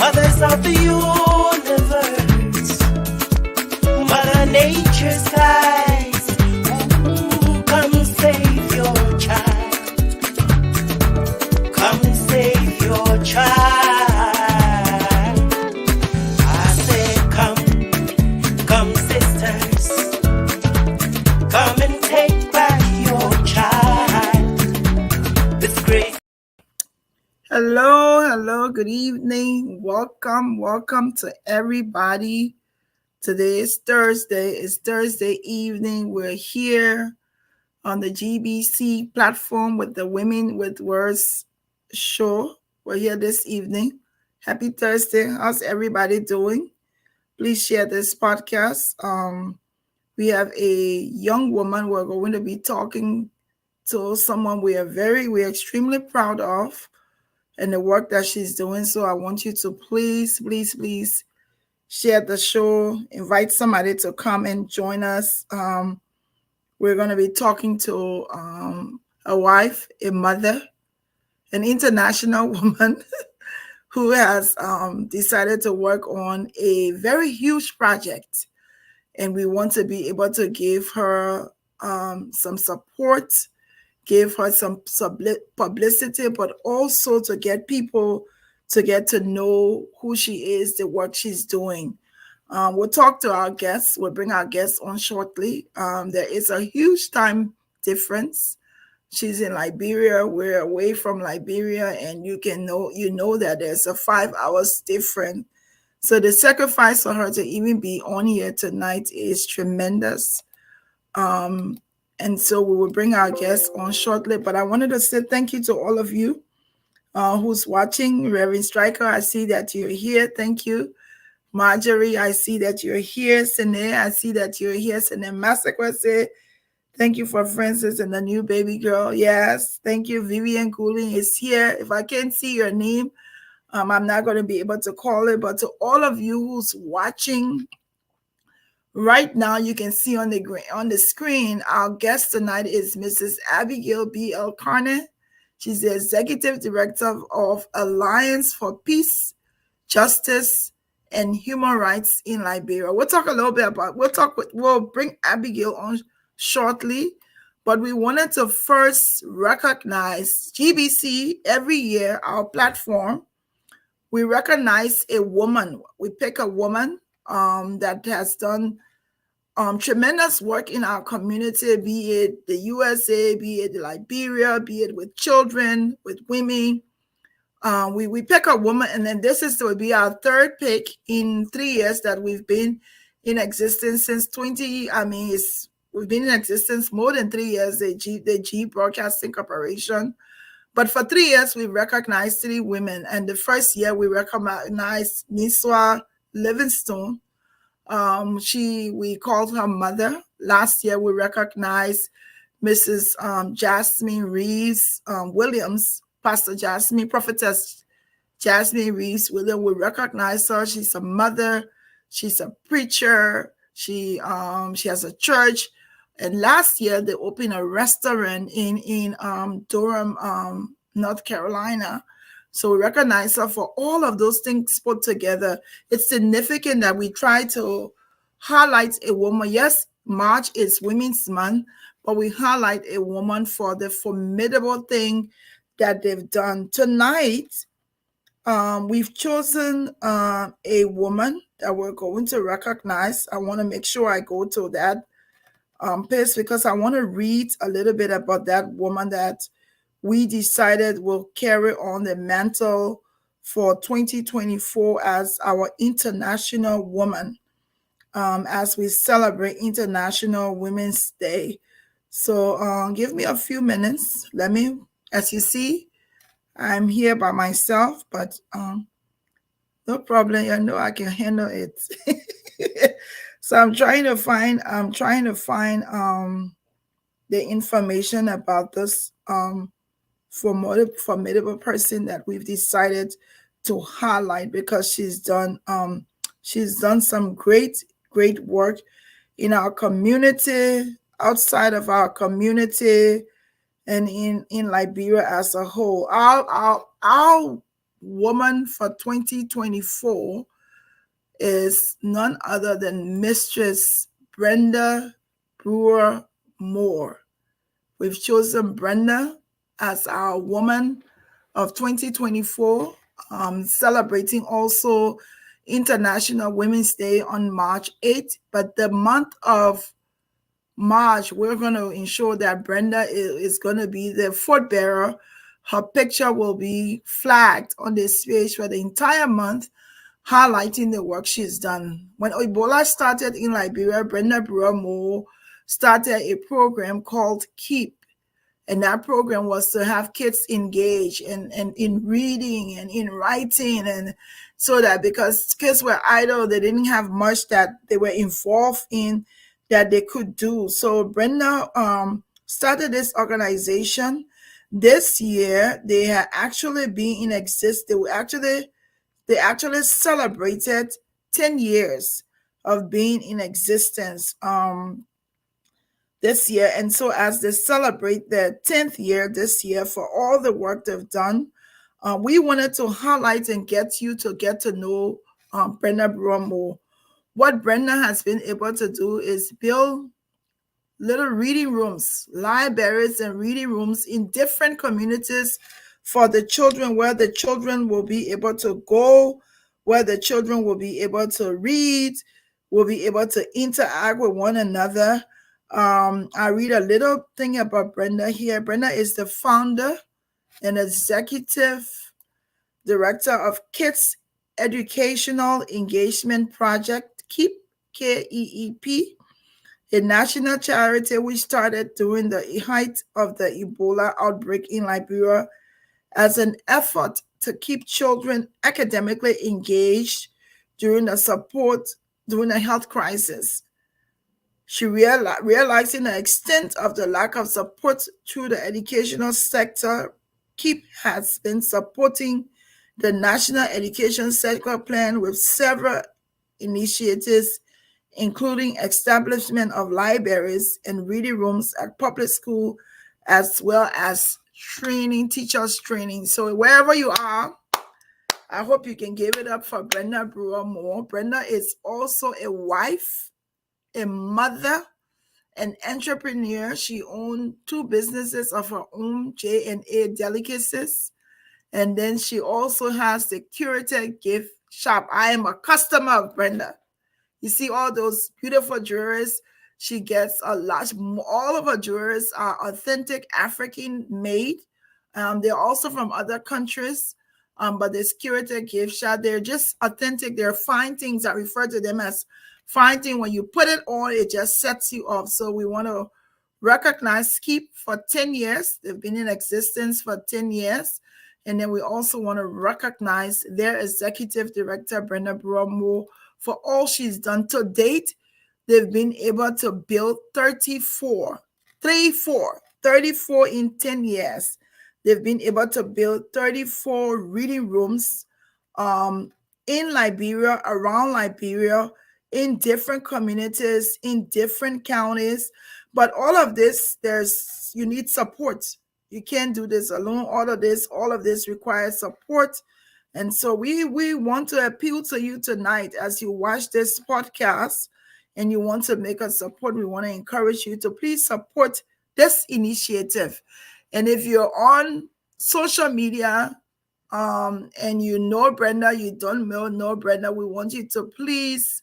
Mothers of the universe, Mother Nature's guys, ooh, come save your child. Come save your child. I said, come sisters, come and take back your child. It's great. Hello, good evening. Welcome to everybody. Today is Thursday. It's Thursday evening. We're here on the GeesBeeCee platform with the Women with Words show. We're here this evening. Happy Thursday. How's everybody doing? Please share this podcast. We have a young woman. We're going to be talking to someone we're extremely proud of and the work that she's doing. So I want you to please share the show, invite somebody to come and join us. We're going to be talking to a wife, a mother, an international woman who has decided to work on a very huge project. And we want to be able to give her some support, give her some publicity, but also to get people to get to know who she is, the work she's doing. We'll talk to our guests. We'll bring our guests on shortly. There is a huge time difference. She's in Liberia. We're away from Liberia, and you know that there's a 5 hours difference. So the sacrifice for her to even be on here tonight is tremendous. And so we will bring our guests on shortly. But I wanted to say thank you to all of you who's watching. Reverend Striker, I see that you're here. Thank you. Marjorie, I see that you're here. Sine, I see that you're here. Sine Massacre, say thank you for Francis and the new baby girl. Yes, thank you. Vivian Cooling is here. If I can't see your name, I'm not going to be able to call it. But to all of you who's watching right now, you can see on the screen, our guest tonight is Mrs. Abigail B.L. Karneh. She's the Executive Director of Alliance for Peace, Justice, and Human Rights in Liberia. We'll talk a little bit we'll bring Abigail on shortly, but we wanted to first recognize GeesBeeCee every year, our platform. We recognize a woman. We pick a woman that has done tremendous work in our community, be it the USA, be it Liberia, be it with children, with women. We pick a woman, and then this will be our third pick in 3 years that we've been in existence since we've been in existence more than 3 years, the G Broadcasting Corporation. But for 3 years, we recognized 3 women. And the first year, we recognized Niswa Livingstone. We called her mother. Last year, we recognized Mrs. Jasmine Reeves Williams, Pastor Jasmine, Prophetess Jasmine Reeves Williams. We recognize her. She's a mother. She's a preacher. She has a church. And last year, they opened a restaurant in Durham, North Carolina. So we recognize her for all of those things put together. It's significant that we try to highlight a woman. Yes, March is Women's Month, but we highlight a woman for the formidable thing that they've done. Tonight, we've chosen a woman that we're going to recognize. I want to make sure I go to that page because I want to read a little bit about that woman that we decided will carry on the mantle for 2024 as our International Woman, as we celebrate International Women's Day. So give me a few minutes. As you see, I'm here by myself, but no problem. I can handle it. So I'm trying to find the information about this formidable person that we've decided to highlight because she's done some great work in our community, outside of our community, and in Liberia as a whole. I'll woman for 2024 is none other than Mistress Brenda Brewer Moore. We've chosen Brenda as our woman of 2024, celebrating also International Women's Day on March 8th. But the month of March, we're going to ensure that Brenda is going to be the foot bearer. Her picture will be flagged on this page for the entire month, highlighting the work she's done. When Ebola started in Liberia, Brenda Brewer Moore started a program called KEEP. And that program was to have kids engage in reading and in writing, and so that because kids were idle, they didn't have much that they were involved in that they could do. So Brenda started this organization. This year, they had actually been in existence. They actually celebrated 10 years of being in existence this year. And so as they celebrate their 10th year this year for all the work they've done, we wanted to highlight and get you to get to know Brenda Brewer more. What Brenda has been able to do is build little reading rooms, libraries and reading rooms in different communities for the children, where the children will be able to go, where the children will be able to read, will be able to interact with one another. I read a little thing about Brenda here. Brenda is the founder and executive director of Kids Educational Engagement Project, KEEP, KEEP, a national charity which started during the height of the Ebola outbreak in Liberia as an effort to keep children academically engaged during the health crisis. She realizing the extent of the lack of support through the educational sector, KEEP has been supporting the National Education Sector Plan with several initiatives, including establishment of libraries and reading rooms at public school, as well as teachers training. So wherever you are, I hope you can give it up for Brenda Brewer Moore. Brenda is also a wife, a mother, an entrepreneur. She owned 2 businesses of her own, J&A Delicacies. And then she also has the curated gift shop. I am a customer of Brenda. You see all those beautiful jewelries she gets a lot. All of her jewelries are authentic African made. They're also from other countries. But this curated gift shop, they're just authentic. They're fine things. I refer to them as fine thing. When you put it on, it just sets you off. So we want to recognize KEEP for 10 years. They've been in existence for 10 years. And then we also want to recognize their executive director, Brenda Brewer Moore, for all she's done to date. They've been able to build 34 in 10 years. They've been able to build 34 reading rooms in Liberia, around Liberia, in different communities, in different counties. But all of this, you need support. You can't do this alone. All of this requires support. And so we want to appeal to you tonight as you watch this podcast and you want to make us support. We want to encourage you to please support this initiative. And if you're on social media and you know Brenda, you don't know Brenda, we want you to please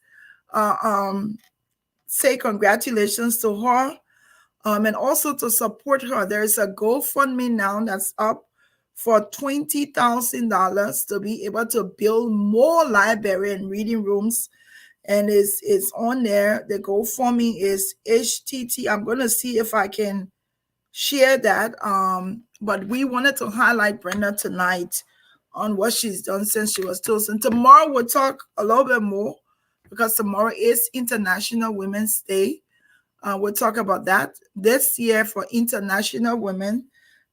say congratulations to her. And also to support her. There's a GoFundMe now that's up for $20,000 to be able to build more library and reading rooms. And it's on there. The GoFundMe is HTT. I'm going to see if I can share that. But we wanted to highlight Brenda tonight on what she's done since she was chosen. Tomorrow we'll talk a little bit more because tomorrow is International Women's Day. We'll talk about that. This year for International Women,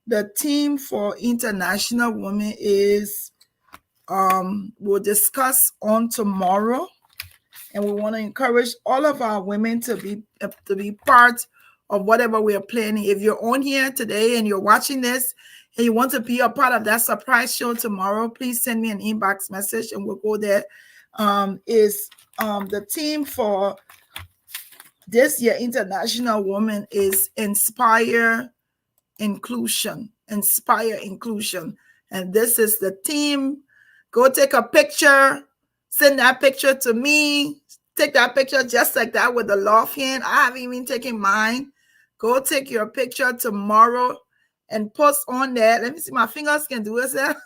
the theme for International Women is we'll discuss on tomorrow, and we want to encourage all of our women to be part of whatever we are planning. If you're on here today and you're watching this and you want to be a part of that surprise show tomorrow, please send me an inbox message and we'll go there. Is the theme for this year International Woman is Inspire Inclusion. Inspire Inclusion. And this is the theme. Go take a picture, send that picture to me. Take that picture just like that with the love hand. I haven't even taken mine. Go take your picture tomorrow and post on there. Let me see, my fingers can do it.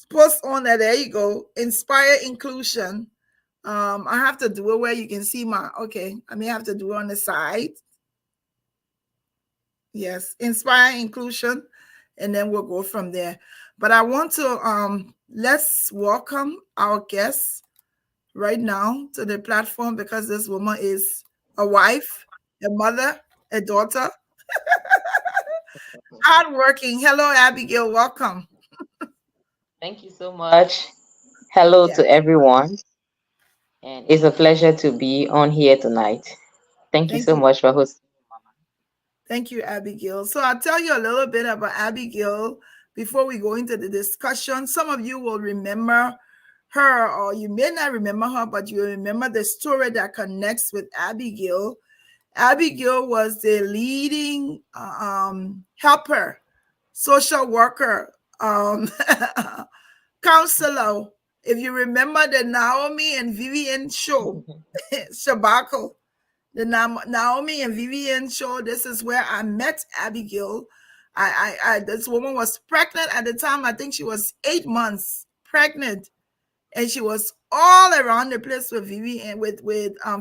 Post on there. There you go. Inspire Inclusion. I have to do it where you can see my, okay, I may have to do it on the side. Yes, Inspire Inclusion, and then we'll go from there. But I want to let's welcome our guests right now to the platform, because this woman is a wife, a mother, a daughter, hardworking. Hello, Abigail. Welcome. Thank you so much. Hello Yeah, to everyone. And it's a pleasure to be on here tonight. Thank you thank so you. much for hosting. Thank you, Abigail. So I'll tell you a little bit about Abigail before we go into the discussion. Some of you will remember her, or you may not remember her, but you remember the story that connects with Abigail. Abigail was the leading helper, social worker, counselor. If you remember the Naomi and Vivian show, Shabako, the Naomi and Vivian show, this is where I met Abigail. This woman was pregnant at the time. I think she was 8 months pregnant, and she was all around the place with Vivian, with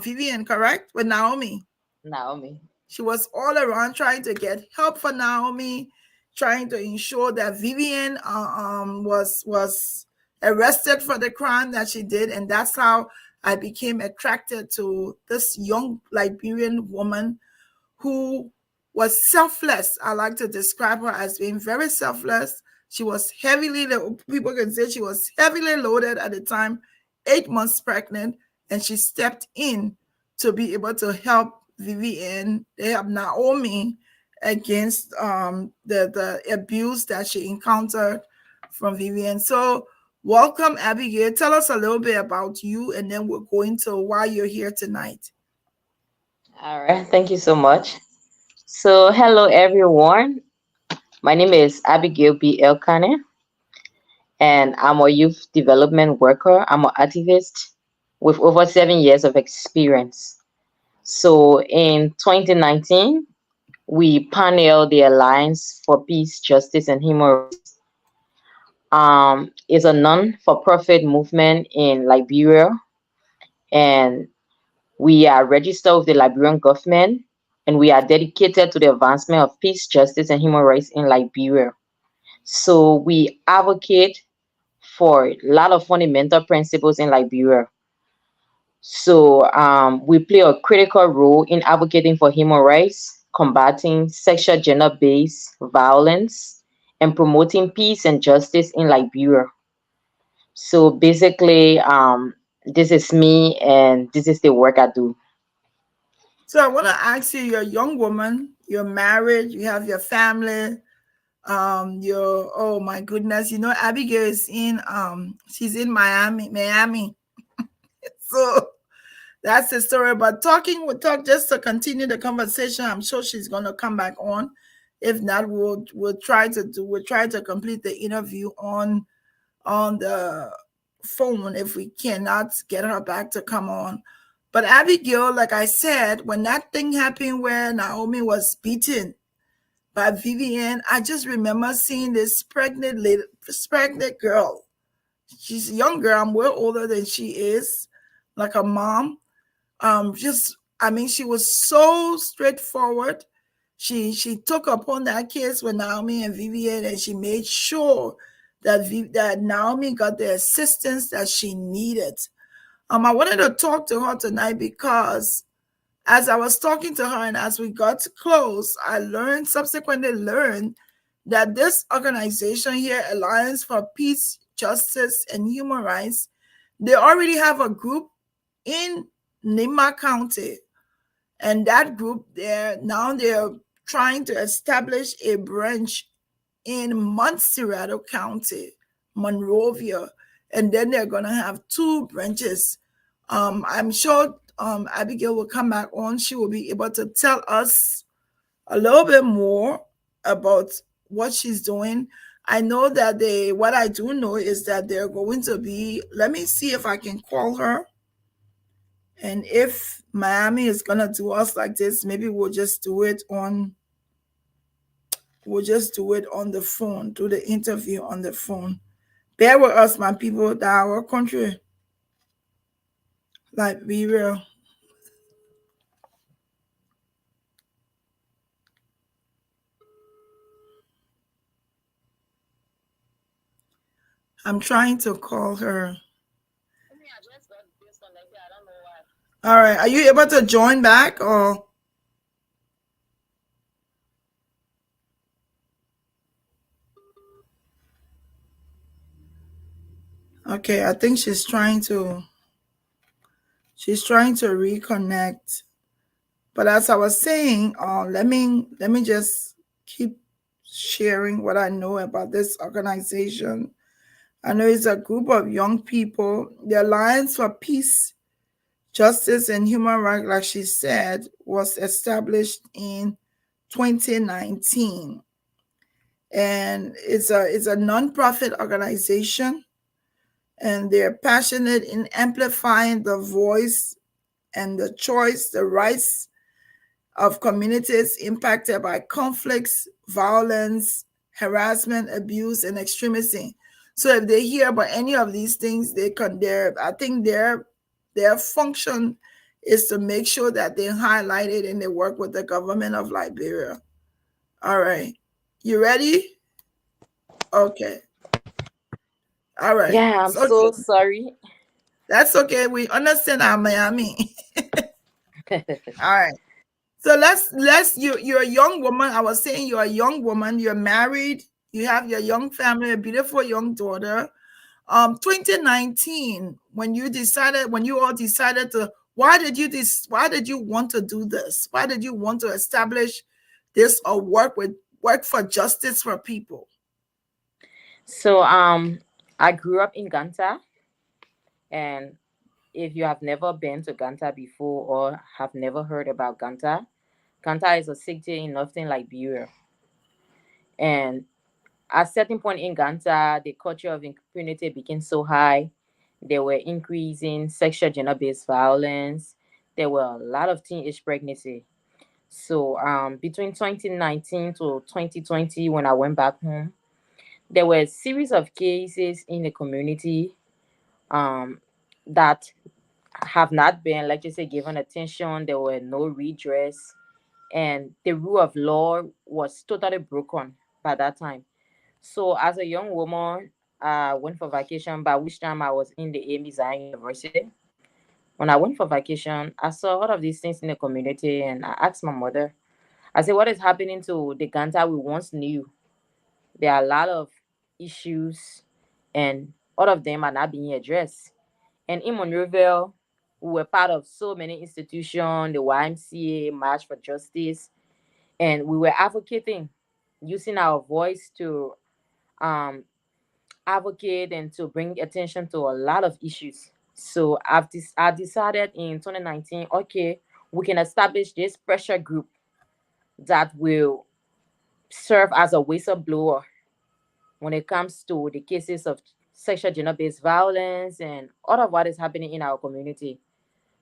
Vivian, correct? With Naomi. Naomi. She was all around trying to get help for Naomi, trying to ensure that Vivian was arrested for the crime that she did, and that's how I became attracted to this young Liberian woman who was selfless. I like to describe her as being very selfless. She was people can say she was heavily loaded at the time, 8 months pregnant, and she stepped in to be able to help Vivian, they have Naomi, against the abuse that she encountered from Vivian. So welcome, Abigail. Tell us a little bit about you, and then we'll go into why you're here tonight. All right. Thank you so much. So, hello, everyone. My name is Abigail B. Karneh, and I'm a youth development worker. I'm an activist with over 7 years of experience. So, in 2019, we paneled the Alliance for Peace, Justice, and Human Rights. It's a non-for-profit movement in Liberia, and we are registered with the Liberian government, and we are dedicated to the advancement of peace, justice, and human rights in Liberia. So we advocate for a lot of fundamental principles in Liberia. So we play a critical role in advocating for human rights, combating sexual gender-based violence, and promoting peace and justice in Liberia. So basically, this is me, and this is the work I do. So I want to ask you, you're a young woman, you're married, you have your family, you're, oh my goodness, you know, Abigail is in she's in Miami. So that's the story. But we'll talk just to continue the conversation. I'm sure she's gonna come back on. If not, we'll try to complete the interview on the phone if we cannot get her back to come on. But Abigail, like I said, when that thing happened where Naomi was beaten by Vivian, I just remember seeing this pregnant girl. She's a young girl. I'm well older than she is, like a mom. She was so straightforward. She took upon that case with Naomi and Vivian, and she made sure that Naomi got the assistance that she needed. I wanted to talk to her tonight because as I was talking to her and as we got close, I subsequently learned that this organization here, Alliance for Peace, Justice, and Human Rights, they already have a group in Nima County. And that group they're trying to establish a branch in Montserrat County, Monrovia, and then they're going to have 2 branches. I'm sure Abigail will come back on. She will be able to tell us a little bit more about what she's doing. I know that what I do know is that they're going to be, let me see if I can call her. And if Miami is going to do us like this, maybe we'll just do it on the phone, do the interview on the phone. Bear with us, my people, that our country, Liberia. I'm trying to call her. All right. Are you able to join back or? Okay, I think she's trying to reconnect. But as I was saying, let me just keep sharing what I know about this organization. I know it's a group of young people. The Alliance for Peace, Justice, and Human Rights, like she said, was established in 2019. And it's a nonprofit organization, and they're passionate in amplifying the voice and the choice, the rights of communities impacted by conflicts, violence, harassment, abuse, and extremism. So if they hear about any of these things, I think their function is to make sure that they highlight it and they work with the government of Liberia. All right. You ready? Okay. All right. Yeah, I'm So so sorry. that's okay. We understand our Miami. All right. So you're a young woman. I was saying you're a young woman. You're married. You have your young family, a beautiful young daughter. 2019, when you all decided to, why did you want to do this? Why did you want to establish this or work for justice for people? So I grew up in Ganta, and if you have never been to Ganta before or have never heard about Ganta, Ganta is a city in northern Liberia. And at a certain point in Ganta, the culture of impunity became so high. There were increasing sexual gender-based violence. There were a lot of teenage pregnancy. So between 2019 to 2020, when I went back home, there were a series of cases in the community um, that have not been, like you say, given attention. There were no redress, and the rule of law was totally broken by that time. So, as a young woman, I went for vacation, by which time I was in the AMI Zion University. When I went for vacation, I saw all of these things in the community, and I asked my mother, I said, what is happening to the Ganta we once knew? There are a lot of issues, and all of them are not being addressed. And in Monroeville, we were part of so many institutions, the YMCA, March for Justice, and we were advocating, using our voice to um, advocate and to bring attention to a lot of issues. So I decided in 2019, okay, we can establish this pressure group that will serve as a whistleblower when it comes to the cases of sexual gender-based violence and all of what is happening in our community.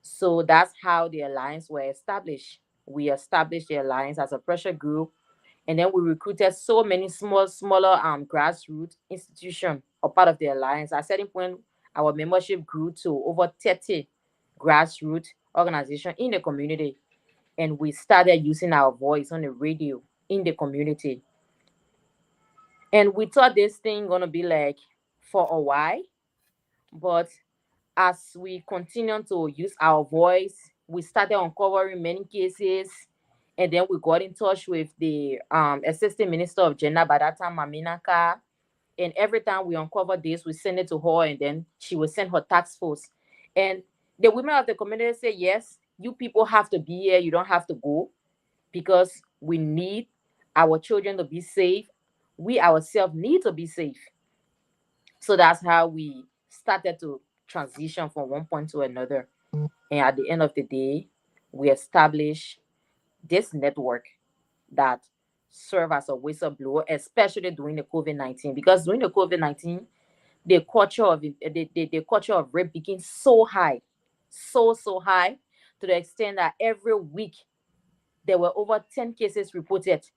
So that's how the alliance were established. We established the alliance as a pressure group, and then we recruited so many smaller grassroots institutions or part of the alliance. At a certain point, our membership grew to over 30 grassroots organizations in the community, and we started using our voice on the radio in the community. And we thought this thing gonna be like for a while, but as we continue to use our voice, we started uncovering many cases. And then we got in touch with the assistant minister of gender by that time, Maminaka. And every time we uncover this, we send it to her, and then she will send her task force. And the women of the community say, yes, you people have to be here. You don't have to go, because we need our children to be safe. we ourselves need to be safe. So that's how we started to transition from one point to another. And at the end of the day, we established this network that serve as a whistleblower, especially during the COVID-19. Because during the COVID-19, the culture of rape became so high, so high, to the extent that every week there were over 10 cases reported.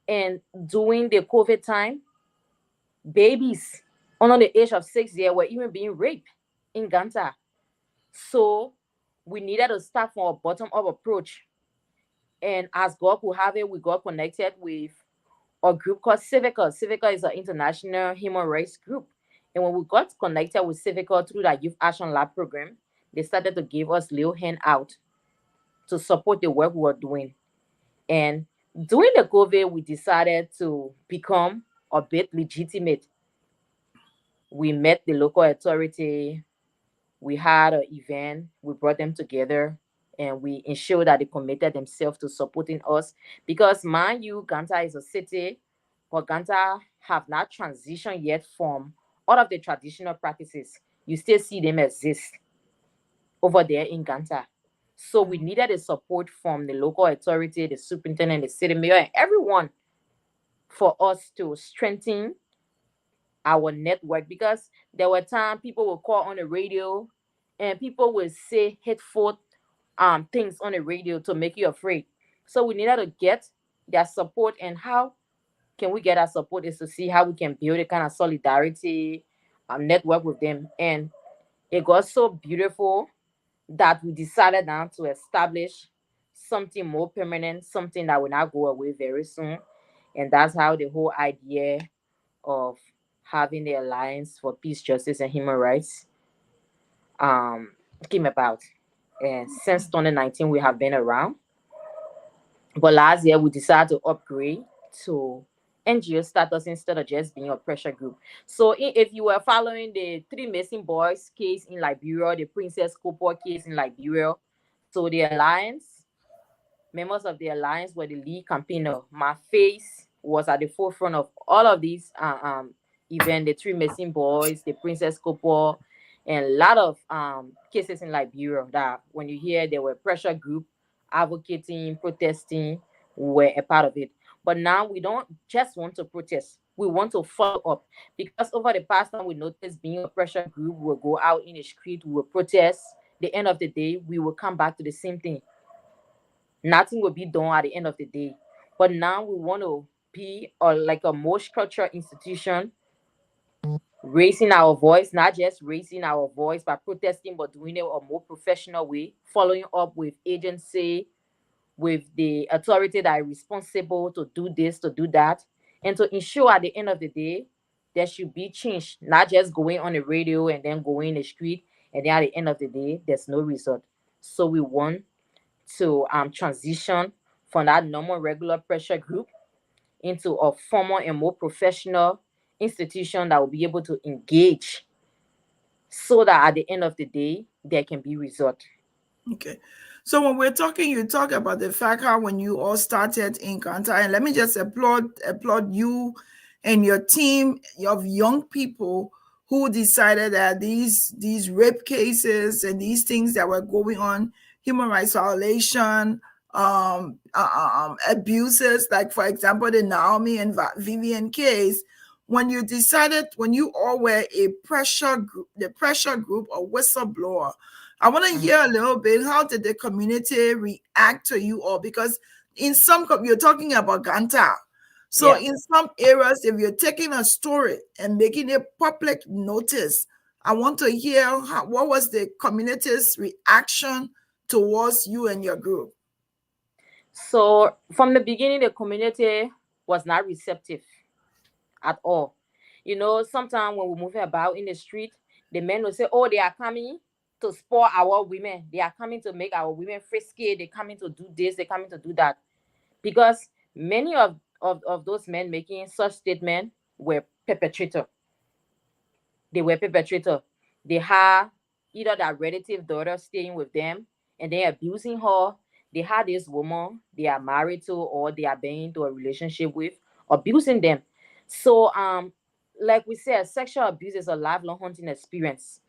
And during the COVID time, babies under the age of 6 years were even being raped in Ganta. So we needed to start from a bottom up approach. And as God could have it, we got connected with a group called Civica. Civica is an international human rights group. And when we got connected with Civica through that Youth Action Lab program, they started to give us little hand out to support the work we were doing. And during the COVID, we decided to become a bit legitimate. We met the local authority, we had an event, we brought them together, and we ensured that they committed themselves to supporting us. Because mind you, Ganta is a city, but Ganta have not transitioned yet from all of the traditional practices. You still see them exist over there in Ganta. So we needed the support from the local authority, the superintendent, the city mayor, and everyone for us to strengthen our network, because there were times people would call on the radio and people would say hateful things on the radio to make you afraid. So we needed to get their support, and how can we get our support is to see how we can build a kind of solidarity network with them. And it got so beautiful that we decided now to establish something more permanent, something that will not go away very soon. And that's how the whole idea of having the Alliance for Peace, Justice, and Human Rights um, came about. And since 2019, we have been around. But last year, we decided to upgrade to NGO status instead of just being a pressure group. So if you were following the three missing boys case in Liberia, the Princess Copper case in Liberia, so the Alliance, members of the Alliance were the lead campaigner. My face was at the forefront of all of these events, the three missing boys, the Princess Copper, and a lot of cases in Liberia that when you hear there were pressure group advocating, protesting, we were a part of it. But now we don't just want to protest. We want to follow up, because over the past time we noticed being a pressure group, we will go out in the street, we will protest. The end of the day, we will come back to the same thing. Nothing will be done at the end of the day. But now we want to be like a more structured institution, raising our voice, not just raising our voice by protesting, but doing it a more professional way, following up with agency, with the authority that is responsible to do this, to do that, and to ensure at the end of the day, there should be change, not just going on the radio and then going in the street, and then at the end of the day, there's no result. So we want to transition from that normal regular pressure group into a formal and more professional institution that will be able to engage, so that at the end of the day there can be result. Okay. So when we're talking, you talk about the fact how when you all started in Kanta, and let me just applaud you and your team of young people who decided that these rape cases and these things that were going on, human rights violation, abuses, like for example the Naomi and Vivian case, when you all were a pressure group, the pressure group or whistleblower. I want to hear a little bit, how did the community react to you all? Because in some, you're talking about Ganta. So Yeah. in some areas, if you're taking a story and making a public notice, I want to hear what was the community's reaction towards you and your group? So from the beginning, the community was not receptive at all. You know, sometimes when we move about in the street, the men will say, "Oh, they are coming to spoil our women. They are coming to make our women frisky. They're coming to do this. They're coming to do that." Because many of those men making such statements were perpetrator. They were perpetrator. They had either that relative daughter staying with them and they abusing her. They had this woman they are married to or they are being into a relationship with abusing them. So like we said, sexual abuse is a lifelong hunting experience.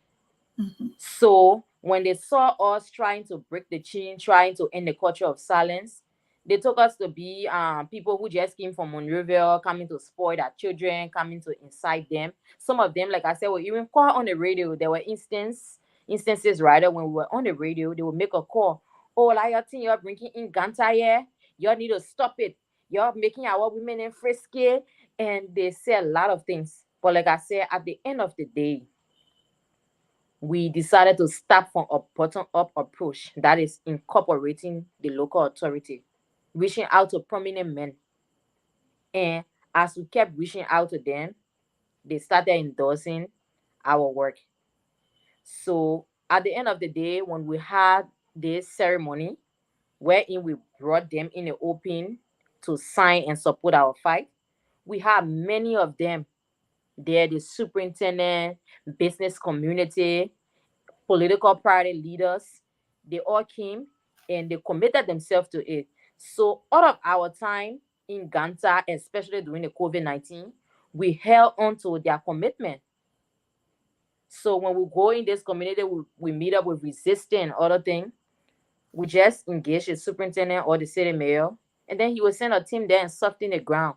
Mhm. So when they saw us trying to break the chain, trying to end the culture of silence, they took us to be people who just came from Monroeville, coming to spoil their children, coming to incite them. Some of them, like I said, were even caught on the radio. There were instances rather when we were on the radio, they would make a call. Oh, like your thing, you're bringing in Ganta here. You need to stop it. You're making our women in frisky. And they say a lot of things. But like I said, at the end of the day, we decided to start from a bottom-up approach that is incorporating the local authority, reaching out to prominent men. And as we kept reaching out to them, they started endorsing our work. So at the end of the day, when we had this ceremony, wherein we brought them in the open to sign and support our fight, we had many of them there, the superintendent, business community, political party leaders. They all came and they committed themselves to it. So all of our time in Ganta, especially during the COVID-19, we held on to their commitment. So when we go in this community, we meet up with resisting other things. We just engage the superintendent or the city mayor, and then he will send a team there and soften the ground.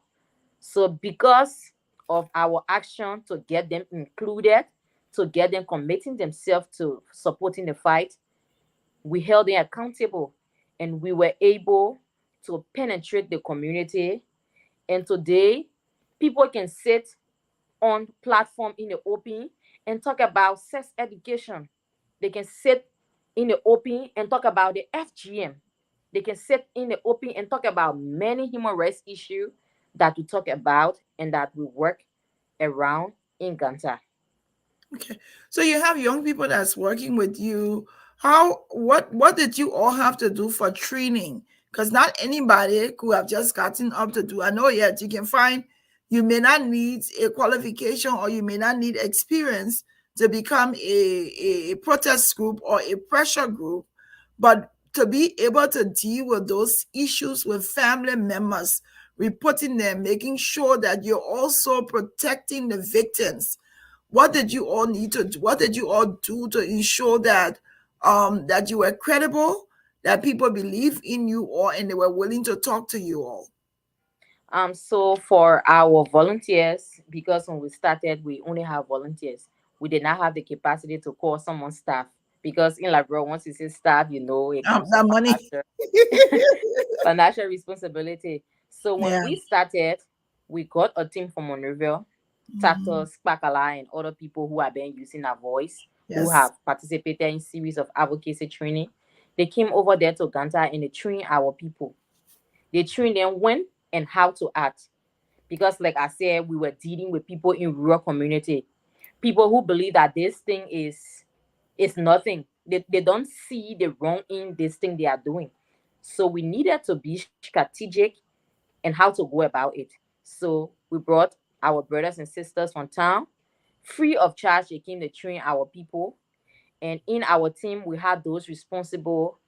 So because of our action to get them included, to get them committing themselves to supporting the fight, we held them accountable and we were able to penetrate the community. And today, people can sit on platform in the open and talk about sex education. They can sit in the open and talk about the FGM. They can sit in the open and talk about many human rights issues that we talk about and that we work around in Ganta. Okay. So you have young people that's working with you. What did you all have to do for training? Because not anybody could have just gotten up to do. I know yet you can find you may not need a qualification or you may not need experience to become a protest group or a pressure group, but to be able to deal with those issues with family members, reporting them, making sure that you're also protecting the victims. What did you all need to do? What did you all do to ensure that that you were credible, that people believe in you all and they were willing to talk to you all? So for our volunteers, because when we started, we only have volunteers. We did not have the capacity to call someone staff because in Liberia, once you say staff, it comes to That money. financial responsibility. So when Yeah. we started, we got a team from Monroeville, Mhm. Tatos, Spakala, and other people who have been using our voice, who Yes. have participated in series of advocacy training. They came over there to Ganta and they trained our people. They trained them when and how to act. Because like I said, we were dealing with people in rural community, people who believe that this thing is nothing. They don't see the wrong in this thing they are doing. So we needed to be strategic and how to go about it. So we brought our brothers and sisters from town, free of charge. They came to train our people. And in our team, we had those responsible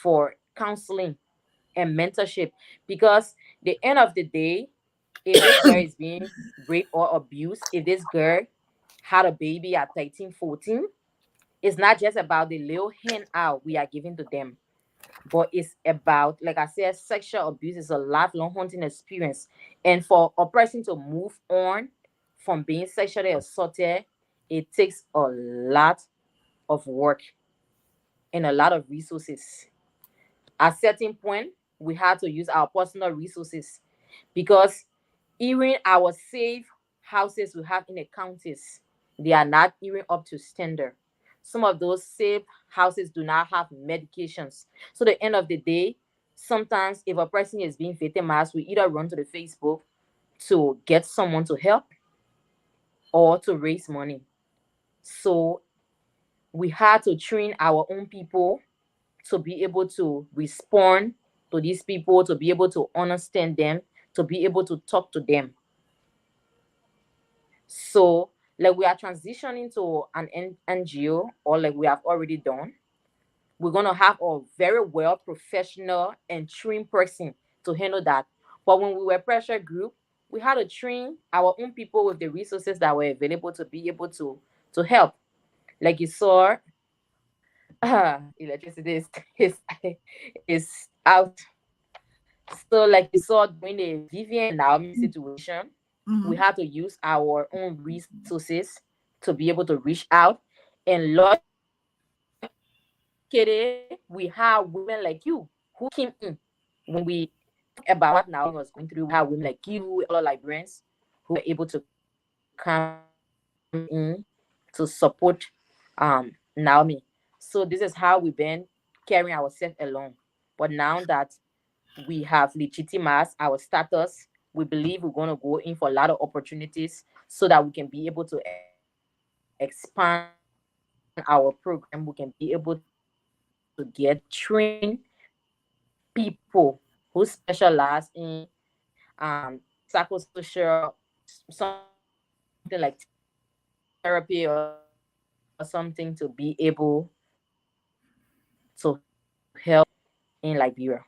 for counseling and mentorship. Because the end of the day, if this girl is being raped or abused, if this girl had a baby at 13, 14, it's not just about the little handout we are giving to them, but it's about, like I said, sexual abuse is a lifelong hunting experience. And for a person to move on from being sexually assaulted, it takes a lot of work and a lot of resources. At certain point, we had to use our personal resources because even our safe houses we have in the counties, they are not even up to standard. Some of those safe houses do not have medications. So at the end of the day, sometimes if a person is being victimized, we either run to the Facebook to get someone to help or to raise money. So we had to train our own people to be able to respond to these people, to be able to understand them, to be able to talk to them. So, like we are transitioning to an NGO, or like we have already done, we're gonna have a very well professional and trained person to handle that. But when we were pressure group, we had to train our own people with the resources that were available to be able to help. Like you saw, electricity is is out. So like you saw during the Vivian and Naomi situation, we Mhm. had to use our own resources to be able to reach out. And luckily, we have women like you who came in when we talk about what Naomi was going through. We have women like you and other librarians who were able to come in to support Naomi. So this is how we've been carrying ourselves along. But now that we have legitimized our status, we believe we're going to go in for a lot of opportunities so that we can be able to expand our program. We can be able to get trained people who specialize in psychosocial, something like therapy or something to be able to help in Liberia.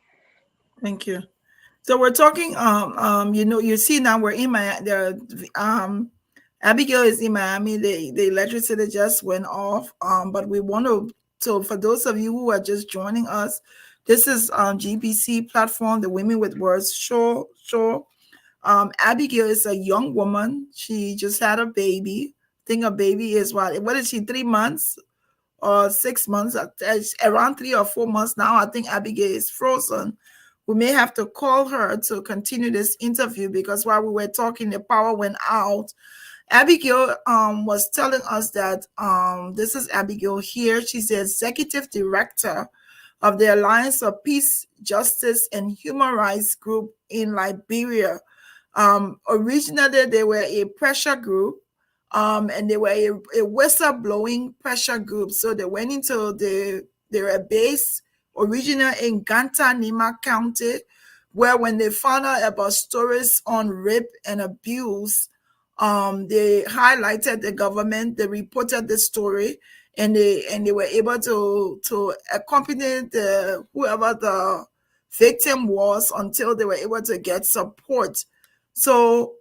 Thank you. So we're talking, you see now we're in my, Abigail is in Miami. The electricity just went off. But we want to, so for those of you who are just joining us, this is GBC platform, the Women with Words show. Abigail is a young woman. She just had a baby. I think a baby is what is she, 3 months or 6 months? It's around 3 or 4 months now. I think Abigail is frozen. We may have to call her to continue this interview because while we were talking, the power went out. Abigail was telling us that this is Abigail here. She's the executive director of the Alliance of Peace, Justice, and Human Rights Group in Liberia. Originally, they were a pressure group, and they were a whistleblowing pressure group. So they went into they were based originally in Ganta, Nima County, where when they found out about stories on rape and abuse, they highlighted the government, they reported the story, and they were able to accompany the whoever the victim was until they were able to get support. So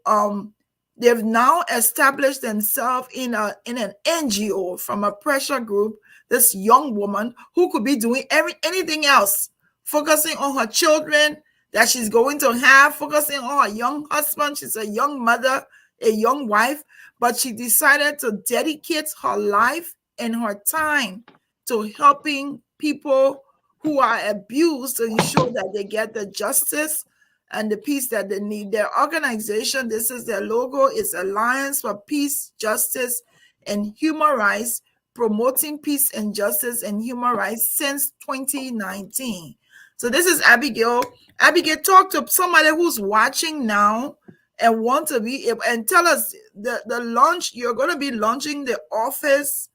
they've now established themselves in an NGO from a pressure group. This young woman who could be doing anything else, focusing on her children that she's going to have, focusing on her young husband. She's a young mother, a young wife, but she decided to dedicate her life and her time to helping people who are abused to ensure that they get the justice and the peace that they need. Their organization, this is their logo, is Alliance for Peace, Justice, and Human Rights, promoting peace and justice and human rights since 2019. So this is Abigail. Abigail, talk to somebody who's watching now and want to be able, and tell us the launch. You're going to be launching the office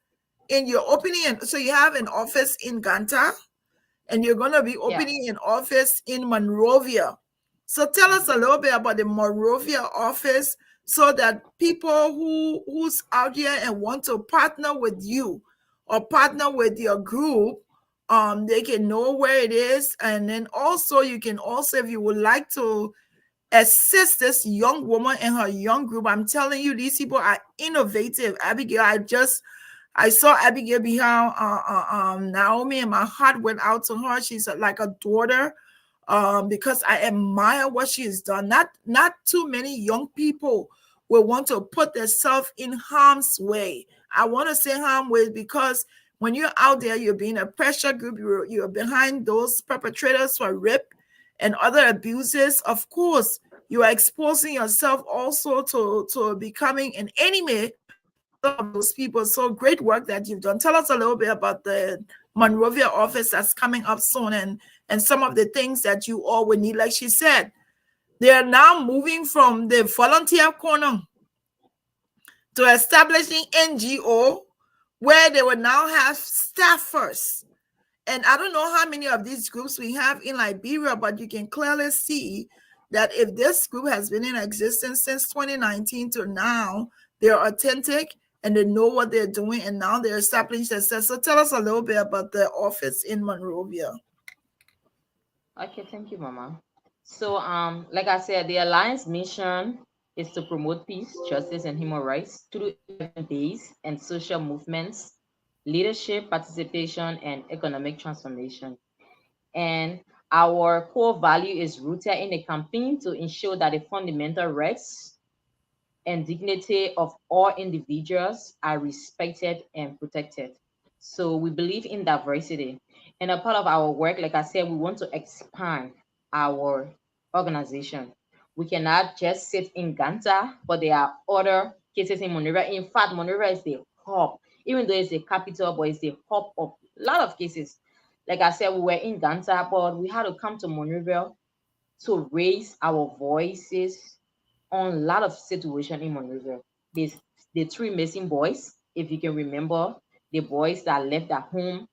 in your opening. And so you have an office in Ganta, and you're going to be Yeah. opening an office in Monrovia. So tell us a little bit about the Monrovia office so that people who's out here and want to partner with you or partner with your group, they can know where it is. And then also you can also, if you would like to assist this young woman and her young group, I'm telling you, these people are innovative. Abigail, I saw Abigail behind Naomi, and my heart went out to her. She's like a daughter, because I admire what she has done. Not too many young people will want to put themselves in harm's way. I want to say harm's way because when you're out there, you're being a pressure group. You're behind those perpetrators for rape and other abuses. Of course, you are exposing yourself also to becoming an enemy for some of those people. So great work that you've done. Tell us a little bit about the Monrovia office that's coming up soon and some of the things that you all would need. Like she said, they are now moving from the volunteer corner to establishing NGO where they will now have staffers. And I don't know how many of these groups we have in Liberia, but you can clearly see that if this group has been in existence since 2019 to now, they're authentic and they know what they're doing, and now they're establishing themselves. So tell us a little bit about the office in Monrovia. Okay, thank you, Mama. So, like I said, the Alliance mission is to promote peace, justice, and human rights through evidence-based and social movements, leadership, participation, and economic transformation. And our core value is rooted in a campaign to ensure that the fundamental rights and dignity of all individuals are respected and protected. So we believe in diversity. And a part of our work, like I said, we want to expand our organization. We cannot just sit in Ganta, but there are other cases in Monrovia. In fact, Monrovia is the hub, even though it's the capital, but it's the hub of a lot of cases. Like I said, we were in Ganta, but we had to come to Monrovia to raise our voices on a lot of situation in Monrovia. There's the three missing boys, if you can remember, the boys that left their home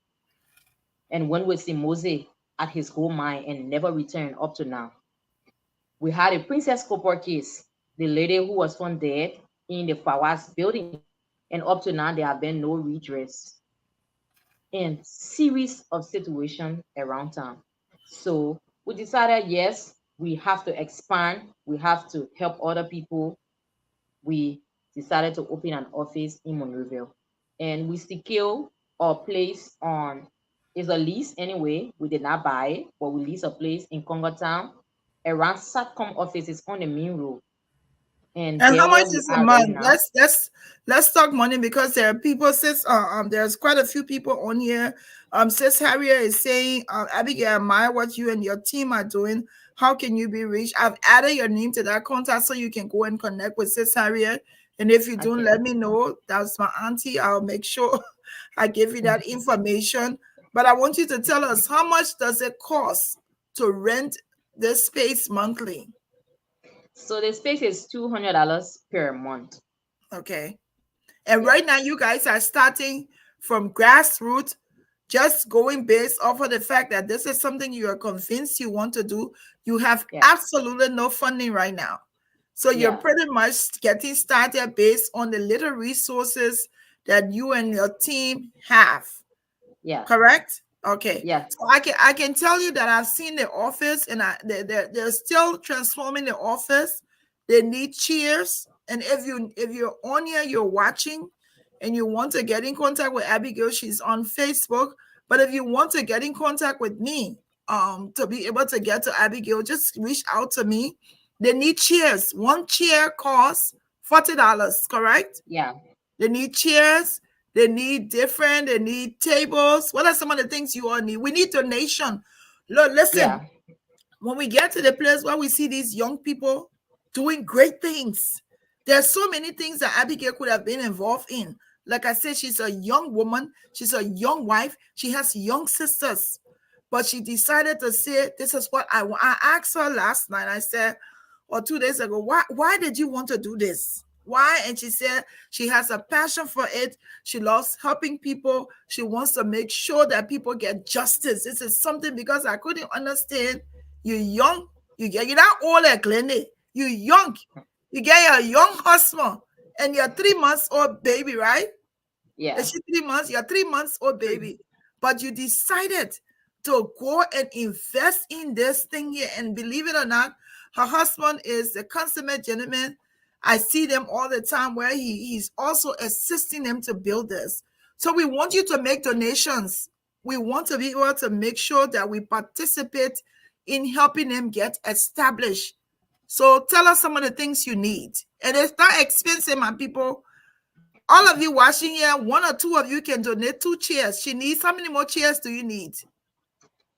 and went with Simose at his gold mine and never returned up to now. We had a Princess Copper case, the lady who was found dead in the Fawaz building, and up to now there have been no redress and series of situations around town. So we decided, yes, we have to expand, we have to help other people. We decided to open an office in Monrovia. And we secure our place on, it's a lease anyway. We did not buy it, but we lease a place in Congo Town around Satcom offices on the main road. And And there how where much we is a are right month? now. Let's talk money because there are people. Sis, there's quite a few people on here. Sis Harriet is saying, Abigail, I admire what you and your team are doing. How can you be reached? I've added your name to that contact so you can go and connect with Sis Harriet. And if you don't, Okay. let me know. That's my auntie. I'll make sure I give you that information. But I want you to tell us, how much does it cost to rent this space monthly? So the space is $200 per month. Okay. And Yeah. right now, you guys are starting from grassroots, just going based off of the fact that this is something you are convinced you want to do. You have Yeah. absolutely no funding right now. So you're Yeah. pretty much getting started based on the little resources that you and your team have. Yeah. Correct? Okay. Yeah. So I can tell you that I've seen the office and they're still transforming the office. They need chairs. And if you're on here, you're watching and you want to get in contact with Abigail, she's on Facebook. But if you want to get in contact with me, to be able to get to Abigail, just reach out to me. They need chairs. One chair costs $40, correct? Yeah. They need chairs. They need tables. What are some of the things you all need? We need donation. Look, listen, Yeah. when we get to the place where we see these young people doing great things, there's so many things that Abigail could have been involved in. Like I said, she's a young woman, she's a young wife, she has young sisters. But she decided to say, this is what I want. I asked her last night, I said, or 2 days ago, why did you want to do this? Why? And she said she has a passion for it. She loves helping people. She wants to make sure that people get justice. This is something because I couldn't understand. You're young, you're not old like Glenny. You're young. You get your young husband and your 3 months old baby, right? Yeah. Is she 3 months? You're 3 months old baby. But you decided to go and invest in this thing here. And believe it or not, her husband is a consummate gentleman. I see them all the time where he's also assisting them to build this. So we want you to make donations. We want to be able to make sure that we participate in helping them get established. So tell us some of the things you need. And it's not expensive, my people. All of you watching here, one or two of you can donate 2 chairs. She needs, how many more chairs do you need?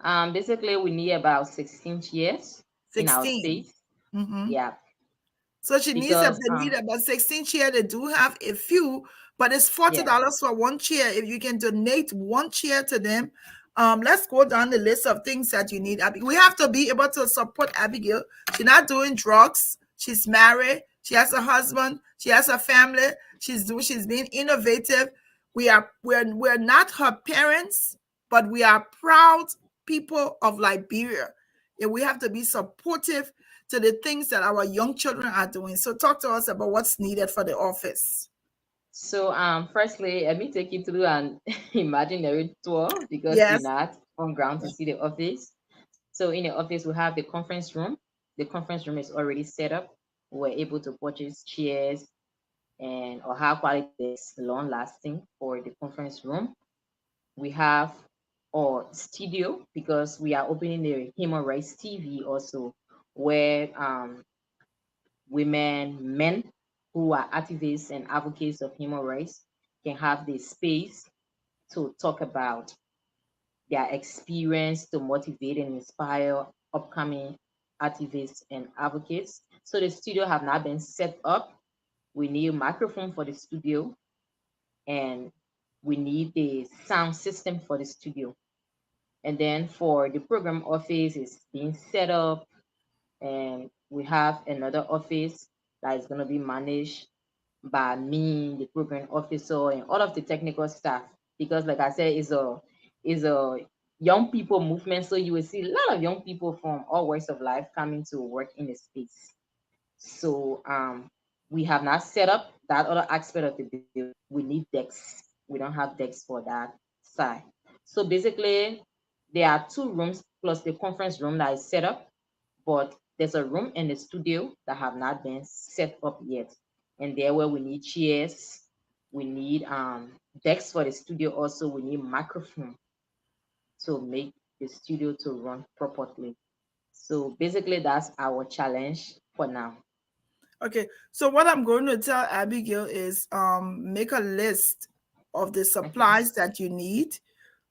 Basically, we need about 16 chairs in our 16. space. Mhm. Yeah, So she needs because they need about 16 chairs. They do have a few, but it's $40 yeah. for one chair. If you can donate one chair to them, let's go down the list of things that you need. We have to be able to support Abigail. She's not doing drugs. She's married. She has a husband. She has a family. She's being innovative. We're not her parents, but we are proud people of Liberia. And we have to be supportive to the things that our young children are doing. So talk to us about what's needed for the office. So firstly, let me take you through an imaginary tour because you're Yes. not on ground to see the office. So in the office, we have the conference room. The conference room is already set up. we were able to purchase chairs and or high quality desks, long lasting for the conference room. We have our studio because we are opening the Human Rights TV also, where women, men who are activists and advocates of human rights can have the space to talk about their experience to motivate and inspire upcoming activists and advocates. So the studio have now been set up. We need a microphone for the studio and we need the sound system for the studio. And then for the program office is being set up, and we have another office that is going to be managed by me, the program officer, and all of the technical staff. Because, like I said, it's a young people movement, so you will see a lot of young people from all walks of life coming to work in the space. So we have not set up that other aspect of the building. We need decks. We don't have decks for that side. So basically, there are two rooms plus the conference room that is set up, but there's a room in the studio that have not been set up yet. And there where we need chairs, we need decks for the studio also, we need microphone to make the studio to run properly. So basically that's our challenge for now. Okay, so what I'm going to tell Abigail is make a list of the Okay. supplies that you need.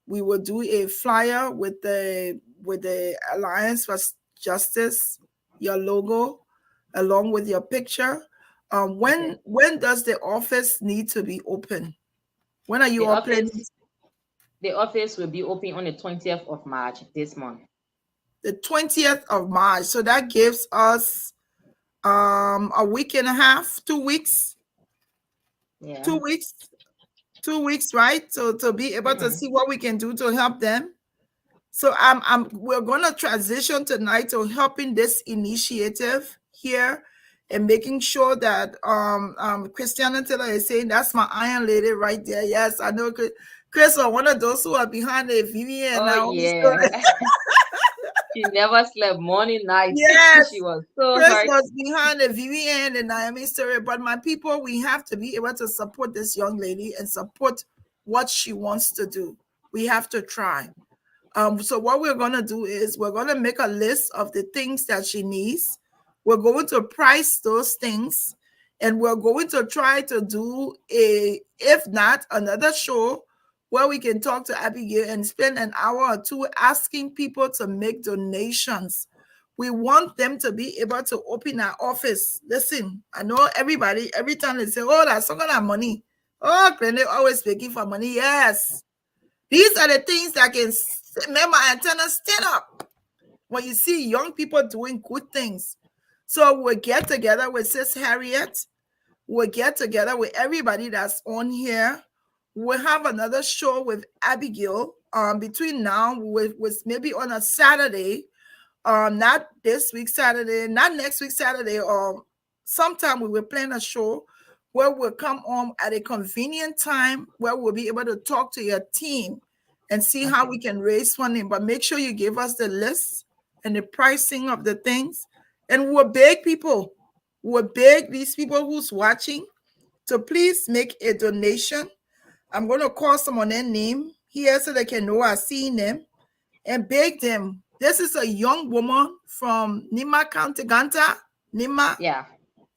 We will do a flyer with the Alliance for Justice, your logo, along with your picture. Okay. When does the office need to be open? When are you The all planning? office the office will be open on the 20th of March this month. The 20th of March. So that gives us a week and a half, 2 weeks, Yeah. 2 weeks, 2 weeks, right? So to be able to Mm-hmm. see what we can do to help them. So we're gonna transition tonight to helping this initiative here and making sure that Christiana Taylor is saying that's my iron lady right there. Yes, I know Chris are one of those who are behind the Vivian Oh now. yeah. She never slept morning, night. She Yes, was so Chris hurt. was behind the Vivian and Naomi story. But my people, we have to be able to support this young lady and support what she wants to do. We have to try. So what we're gonna do is we're gonna make a list of the things that she needs. We're going to price those things, and we're going to try to do if not, another show where we can talk to Abigail and spend an hour or two asking people to make donations. We want them to be able to open our office. Listen, I know everybody, every time they say, oh, that's some kind of money. Oh, Karneh always begging for money. Yes. These are the things that can make my antenna stand up when you see young people doing good things. So we'll get together with Sis Harriet. We'll get together with everybody that's on here. We'll have another show with Abigail between now with maybe on a Saturday, not this week Saturday, not next week Saturday, or sometime we will plan a show where we'll come on at a convenient time where we'll be able to talk to your team and see how Okay. we can raise funding. But make sure you give us the list and the pricing of the things. And we'll beg people, we'll beg these people who's watching to please make a donation. I'm going to call someone their name here so they can know I've seen them and beg them. This is a young woman from Nima County, Ganta, Nima, Yeah.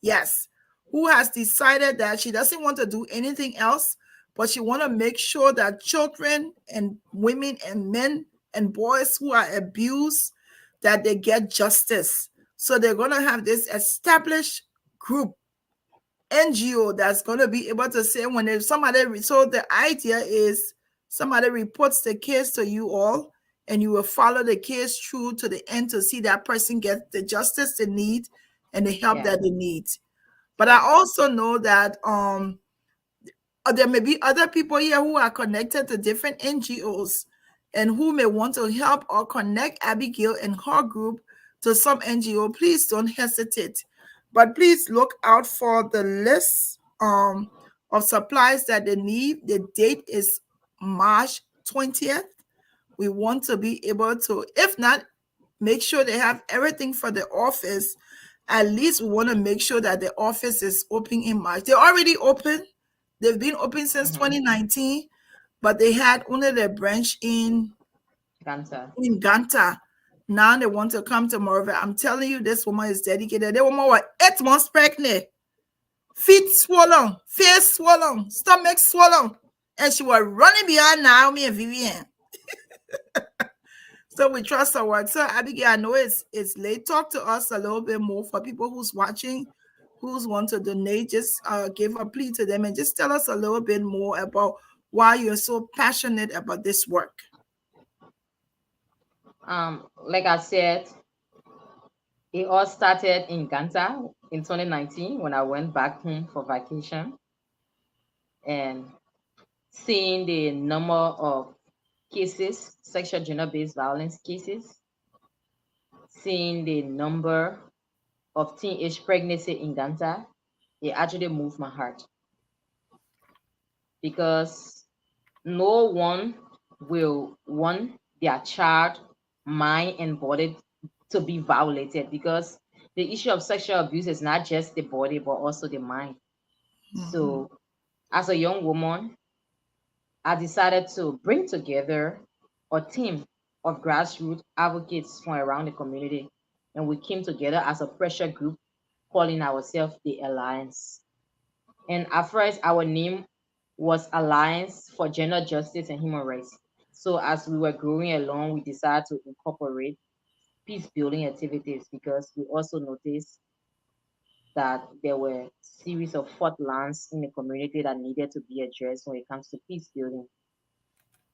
yes, who has decided that she doesn't want to do anything else, but she want to make sure that children and women and men and boys who are abused, that they get justice. So they're going to have this established group NGO that's going to be able to say when if somebody, so the idea is somebody reports the case to you all and you will follow the case through to the end to see that person get the justice they need and the help Yeah. that they need. But I Yeah. also know that there may be other people here who are connected to different NGOs and who may want to help or connect Abigail and her group to some NGO. Please don't hesitate. But please look out for the list of supplies that they need. The date is March 20th. We want to be able to, if not, make sure they have everything for the office. At least we want to make sure that the office is open in March. They're already open. They've been open since Mm-hmm. 2019, but they had only their branch Cancer. in Ganta. Now they want to come to Monrovia. I'm telling you, this woman is dedicated. The woman was 8 months pregnant, feet swollen, face swollen, stomach swollen, and she was running behind Naomi and Vivian. So we trust her work. So Abigail, I know it's late. Talk to us a little bit more for people who's watching, who's want to donate. Just give a plea to them and just tell us a little bit more about why you're so passionate about this work. Like I said, it all started in Ganta in 2019 when I went back home for vacation, and seeing the number of cases, sexual gender-based violence cases, seeing the number of teenage pregnancy in Ganta, it actually moved my heart, because no one will want their child, mind and body to be violated, because the issue of sexual abuse is not just the body but also the mind. Mm-hmm. So as a young woman, I decided to bring together a team of grassroots advocates from around the community, and we came together as a pressure group calling ourselves the Alliance. And at first, our name was Alliance for Gender Justice and Human Rights. So as we were growing along, we decided to incorporate peace building activities, because we also noticed that there were series of fault lines in the community that needed to be addressed when it comes to peace building.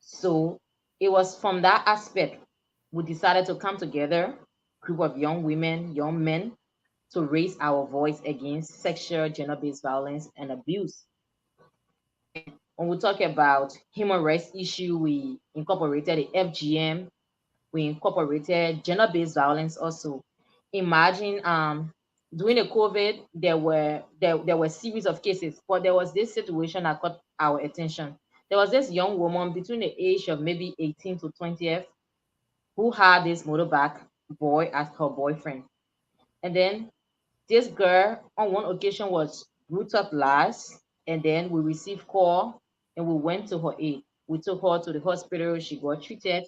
So it was from that aspect we decided to come together, group of young women, young men, to raise our voice against sexual gender-based violence and abuse. And when we talk about human rights issue, we incorporated the FGM, we incorporated gender-based violence also. Imagine during the COVID, there were series of cases, but there was this situation that caught our attention. There was this young woman between the age of maybe 18 to 20th who had this motorbike boy as her boyfriend. And then this girl on one occasion was brutalized, and then we received call and we went to her aid. We took her to the hospital, she got treated.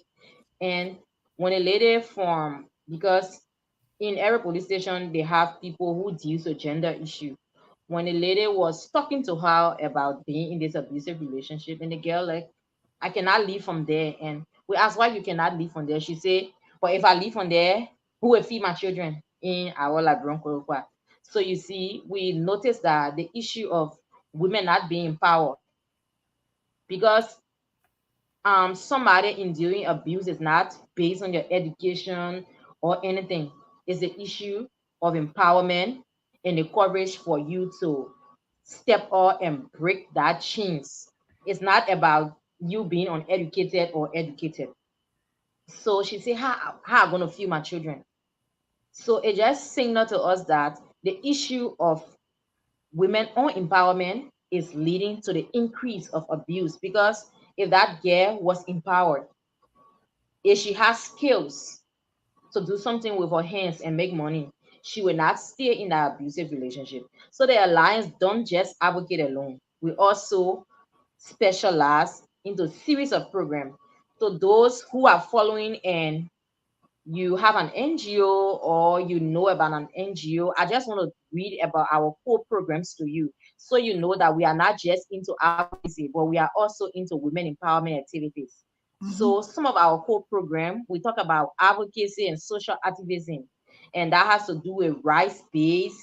And when a lady from, because in every police station they have people who deals with gender issue. When a lady was talking to her about being in this abusive relationship, and the girl like, I cannot leave from there. And we asked why you cannot leave from there. She said, but if I leave from there, who will feed my children in our Liberian Korokwa? So you see, we noticed that the issue of women not being empowered, because somebody enduring abuse is not based on your education or anything. It's the issue of empowerment and the courage for you to step up and break that chains. It's not about you being uneducated or educated. So she said, how am I going to feed my children? So it just signaled to us that the issue of women on empowerment is leading to the increase of abuse, because if that girl was empowered, if she has skills to do something with her hands and make money, she will not stay in that abusive relationship. So the Alliance don't just advocate alone. We also specialize into series of programs. So those who are following and you have an NGO or you know about an NGO, I just want to read about our core programs to you, so you know that we are not just into advocacy, but we are also into women empowerment activities. Mm-hmm. So some of our core program, we talk about advocacy and social activism, and that has to do with rights-based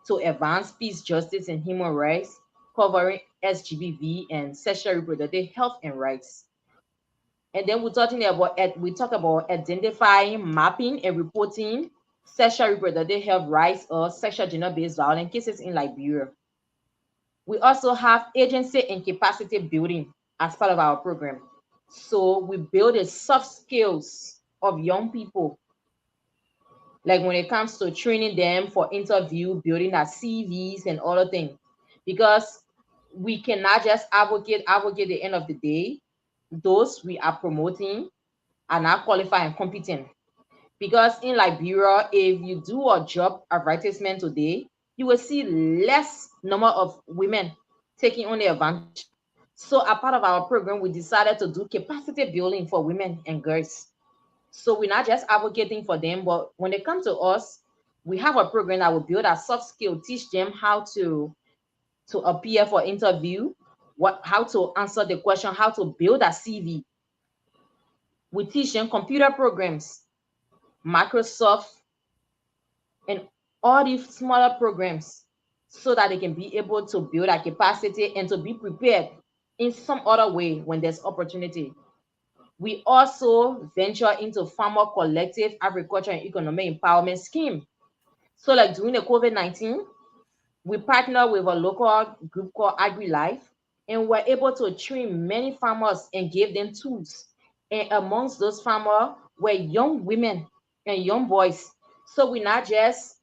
to advance peace, justice, and human rights, covering SGBV and sexual reproductive health and rights. And then we talk about identifying, mapping, and reporting sexual reproductive health rights or sexual gender-based violence cases in Liberia. We also have agency and capacity building as part of our program. So we build the soft skills of young people, like when it comes to training them for interview, building their CVs and other things, because we cannot just advocate at the end of the day. Those we are promoting are not qualified and competent. Because in Liberia, if you do a job advertisement today, you will see less number of women taking on the advantage. So, a part of our program, we decided to do capacity building for women and girls. So, we're not just advocating for them, but when they come to us, we have a program that will build a soft skill, teach them how to appear for interview, how to answer the question, how to build a CV. We teach them computer programs, Microsoft, and all these smaller programs so that they can be able to build a capacity and to be prepared in some other way when there's opportunity. We also venture into farmer collective agriculture and economic empowerment scheme. So like during the COVID-19, we partnered with a local group called AgriLife, and were able to train many farmers and give them tools. And amongst those farmers were young women and young boys. So we're not just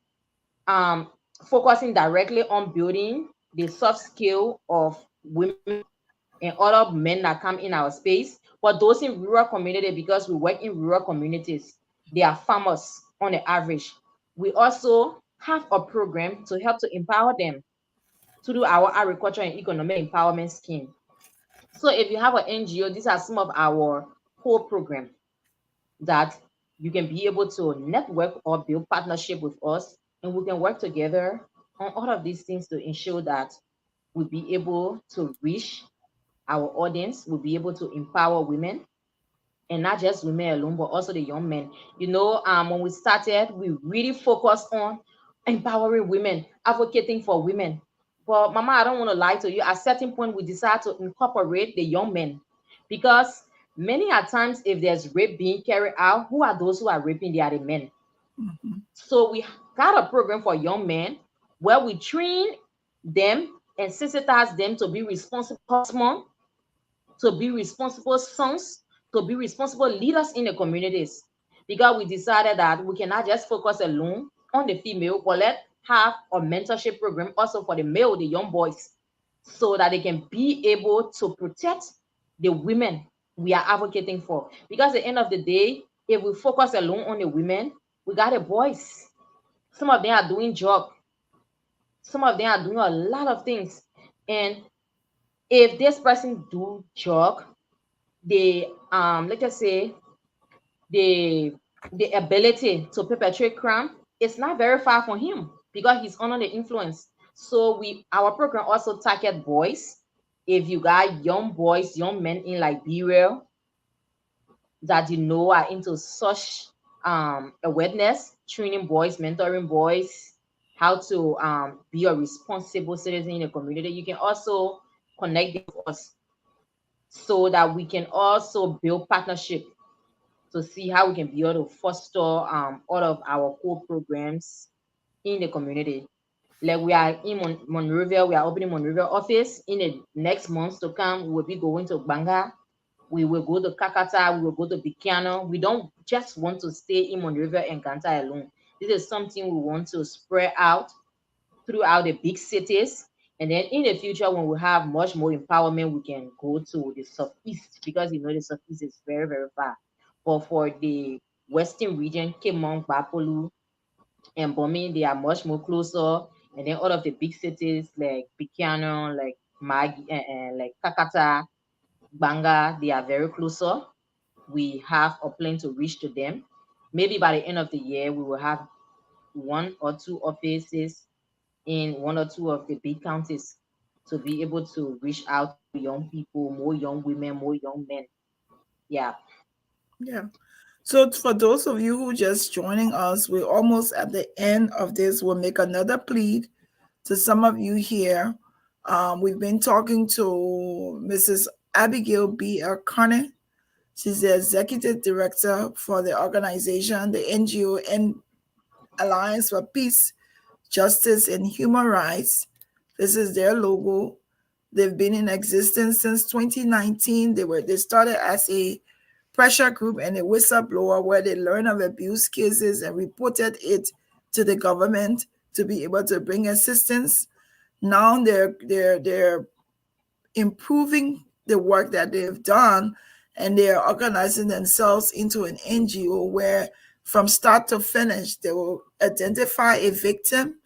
um, focusing directly on building the soft skill of women and other men that come in our space, but those in rural community, because we work in rural communities, they are farmers on the average. We also have a program to help to empower them to do our agriculture and economic empowerment scheme. So if you have an NGO, these are some of our core programs that you can be able to network or build partnership with us, and we can work together on all of these things to ensure that we'll be able to reach our audience, we'll be able to empower women, and not just women alone, but also the young men. When we started, we really focused on empowering women, advocating for women. But Mama, I don't want to lie to you. At a certain point, we decided to incorporate the young men because many a times, if there's rape being carried out, who are those who are raping? They are the men. Mhm. So we got a program for young men where we train them and sensitize them to be responsible husbands, to be responsible sons, to be responsible leaders in the communities. Because we decided that we cannot just focus alone on the female, but let's have a mentorship program also for the male, the young boys, so that they can be able to protect the women we are advocating for. Because at the end of the day, if we focus alone on the women, we got the boys. Some of them are doing job. Some of them are doing a lot of things. And if this person do job, the let's just say the the ability to perpetrate crime is not very far from him because he's under the influence. So our program also target boys. If you got young boys, young men in Liberia that are into such awareness, training boys, mentoring boys, how to be a responsible citizen in the community, you can also connect them with us so that we can also build partnership to see how we can be able to foster all of our core programs in the community. Like we are in Monrovia, we are opening Monrovia office. In the next months to come, we will be going to Banga. We will go to Kakata, we will go to Bikiano. We don't just want to stay in Monrovia and Ganta alone. This is something we want to spread out throughout the big cities. And then in the future, when we have much more empowerment, we can go to the southeast because the southeast is very, very far. But for the western region, Kemong, Bapolu, and Bomi, they are much more closer. And then all of the big cities like Bikiano, like like Kakata, Banga, they are very closer. We have a plan to reach to them. Maybe by the end of the year, we will have one or two offices in one or two of the big counties to be able to reach out to young people, more young women, more young men. Yeah. Yeah. So for those of you who just joining us, we're almost at the end of this. We'll make another plea to some of you here. We've been talking to Mrs. Abigail B. Karneh. She's the executive director for the organization, the NGO and Alliance for Peace, Justice, and Human Rights. This is their logo. They've been in existence since 2019. They started as a pressure group and a whistleblower where they learned of abuse cases and reported it to the government to be able to bring assistance. Now they're improving the work that they've done, and they're organizing themselves into an NGO where from start to finish. They will identify a victim.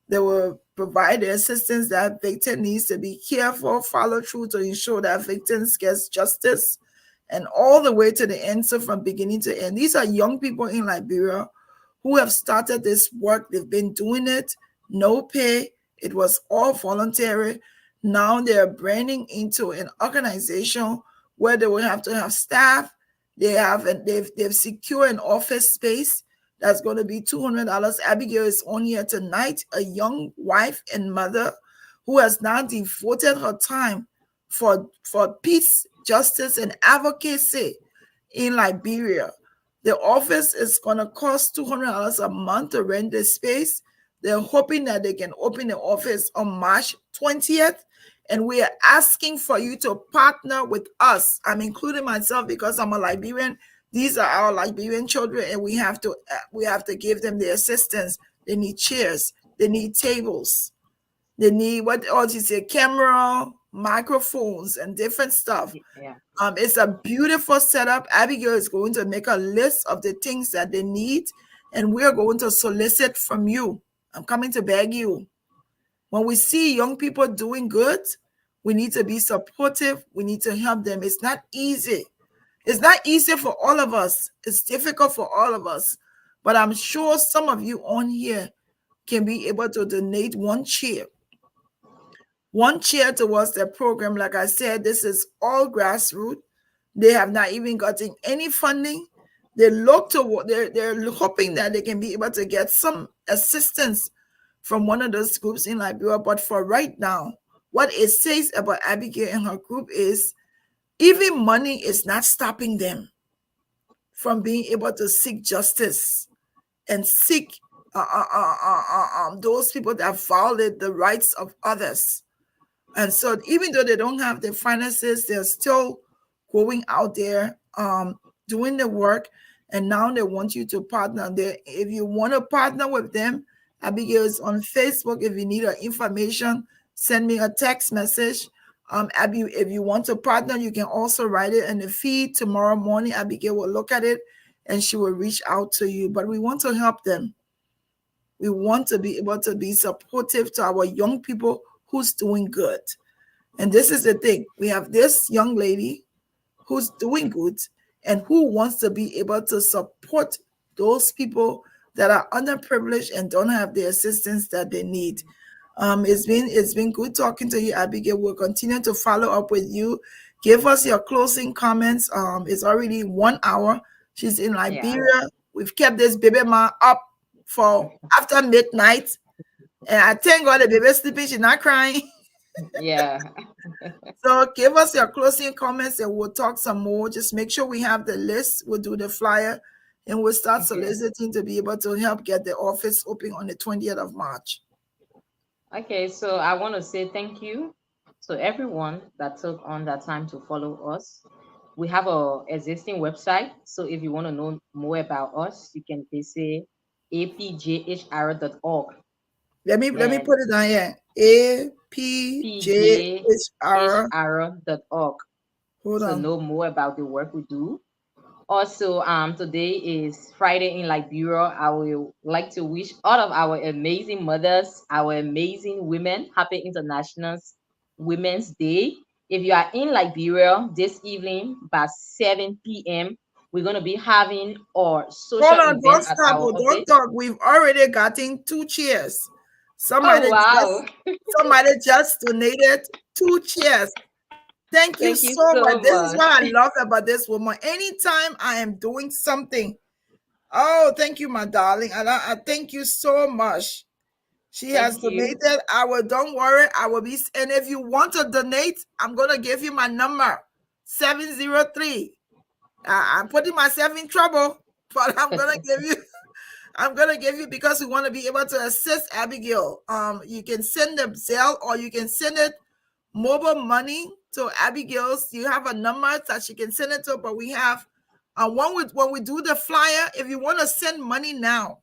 They will provide the assistance that victim needs to be careful, follow through to ensure that victims gets justice, and all the way to the end. So from beginning to end, these are young people in Liberia who have started this work. They've been doing it, no pay. It was all voluntary. Now they're branding into an organization where they will have to have staff. They've secured an office space that's going to be $200. Abigail is on here tonight, a young wife and mother who has now devoted her time for peace, justice, and advocacy in Liberia. The office is going to cost $200 a month to rent the space. They're hoping that they can open the office on March 20th. And we are asking for you to partner with us. I'm including myself because I'm a Liberian. These are our Liberian children, and we have to give them the assistance. They need chairs. They need tables. They need what else you say? Camera, microphones, and different stuff. Yeah. It's a beautiful setup. Abigail is going to make a list of the things that they need, and we're going to solicit from you. I'm coming to beg you. When we see young people doing good, we need to be supportive. We need to help them. It's not easy. It's not easy for all of us. It's difficult for all of us. But I'm sure some of you on here can be able to donate one chair towards their program. Like I said, this is all grassroots. They have not even gotten any funding. They're hoping that they can be able to get some assistance from one of those groups in Liberia. But for right now, what it says about Abigail and her group is even money is not stopping them from being able to seek justice and seek those people that violate the rights of others. And so even though they don't have the finances, they're still going out there doing the work. And now they want you to partner. If you want to partner with them, Abigail is on Facebook. If you need her information, send me a text message. Abby, if you want to partner, you can also write it in the feed. Tomorrow morning, Abigail will look at it and she will reach out to you. But we want to help them. We want to be able to be supportive to our young people who's doing good. And this is the thing. We have this young lady who's doing good and who wants to be able to support those people that are underprivileged and don't have the assistance that they need. It's been good talking to you, Abigail. We'll continue to follow up with you. Give us your closing comments. It's already 1 hour. She's in Liberia. Yeah. We've kept this baby ma up for after midnight. And I thank God the baby's sleeping. She's not crying. Yeah. So give us your closing comments and we'll talk some more. Just make sure we have the list. We'll do the flyer and we'll start soliciting to be able to help get the office open on the 20th of March. Okay, so I want to say thank you to everyone that took on that time to follow us. We have an existing website, so if you want to know more about us, you can visit apjhr.org. Let me put it down here. apjhr.org. To know more about the work we do. Also, today is Friday in Liberia. I would like to wish all of our amazing mothers, our amazing women, happy International Women's Day. If you are in Liberia this evening by 7 p.m., we're going to be having our social event at our office. Don't talk. We've already gotten 2 chairs. Somebody just donated 2 chairs. Thank you so much. This is what I love about this woman. Anytime I am doing something, oh, thank you, my darling. I thank you so much. She has donated. Don't worry, I will be. And if you want to donate, I'm going to give you my number, 703. I'm putting myself in trouble, but I'm going to give you. I'm going to give you because we want to be able to assist Abigail. You can send the Zelle or you can send it mobile money to Abigail's. You have a number that she can send it to, but we have when we do the flyer, if you want to send money now,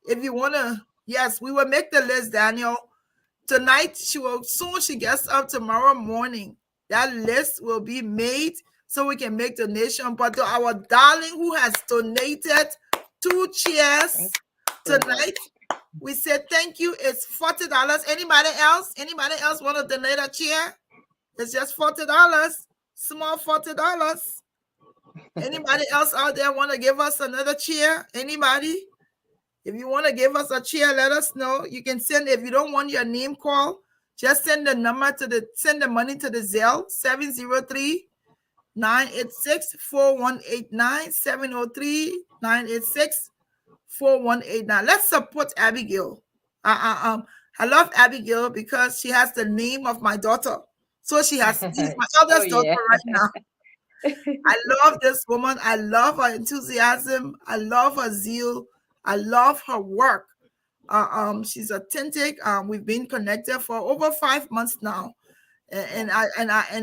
if you want to, yes, we will make the list, Daniel. Tonight, soon she gets up tomorrow morning, that list will be made so we can make donation. But to our darling who has donated 2 cheers Thank you so much. tonight. We said thank you. It's $40. Anybody else? Anybody else want to donate a cheer? It's just $40. Small $40. Anybody else out there want to give us another cheer? Anybody? If you want to give us a cheer, let us know. You can send, if you don't want your name called, just send the number to send the money to the Zelle 703-986-4189, 703-986-4189. Let's support Abigail. I love Abigail because she has the name of my daughter. So she's my Oh eldest daughter yeah. right now. I love this woman. I love her enthusiasm. I love her zeal. I love her work. She's authentic. We've been connected for over 5 months now, and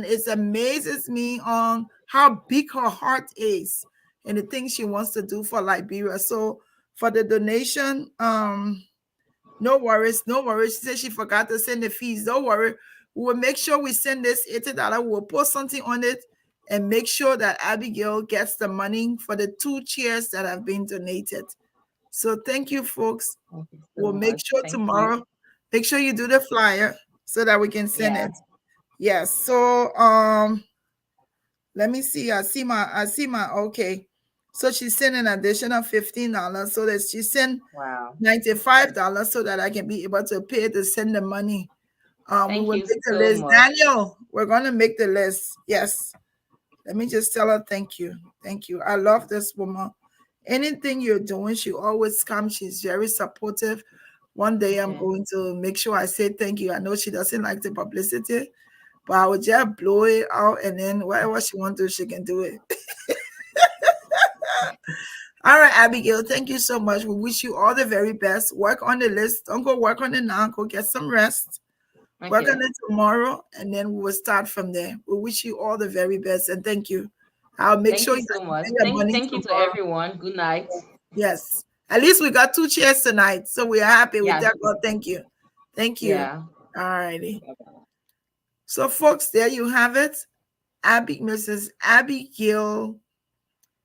it amazes me on how big her heart is and the things she wants to do for Liberia. So for the donation, no worries, no worries. She said she forgot to send the fees. Don't worry, we will make sure we send this $80. We'll post something on it and make sure that Abigail gets the money for the 2 chairs that have been donated. So thank you, folks. Thank you so We'll make much. sure Thank you. tomorrow, make sure you do the flyer so that we can send Yeah. it. Yes. So let me see. I see my okay. So she sent an additional $15. So that she sent Wow. $95 so that I can be able to pay to send the money. We Thank will you make the so list. much. Daniel, we're gonna make the list. Yes. Let me just tell her thank you. Thank you. I love this woman. Anything you're doing, she always comes. She's very supportive. One day I'm Okay. going to make sure I say thank you. I know she doesn't like the publicity, but I will just blow it out and then whatever she wants to do, she can do it. All right, Abigail, thank you so much. We wish you all the very best. Work on the list. Don't go work on it now. Go get some rest. Work Okay. on it tomorrow, and then we will start from there. We wish you all the very best, and thank you. I'll make Thank sure you you so much. pay your money Thank you to tomorrow. everyone. Good night. Yes. At least we got 2 chairs tonight, so we are happy with Yeah. that. God, thank you. Thank you. Yeah. All righty. So, folks, there you have it. Mrs. Abigail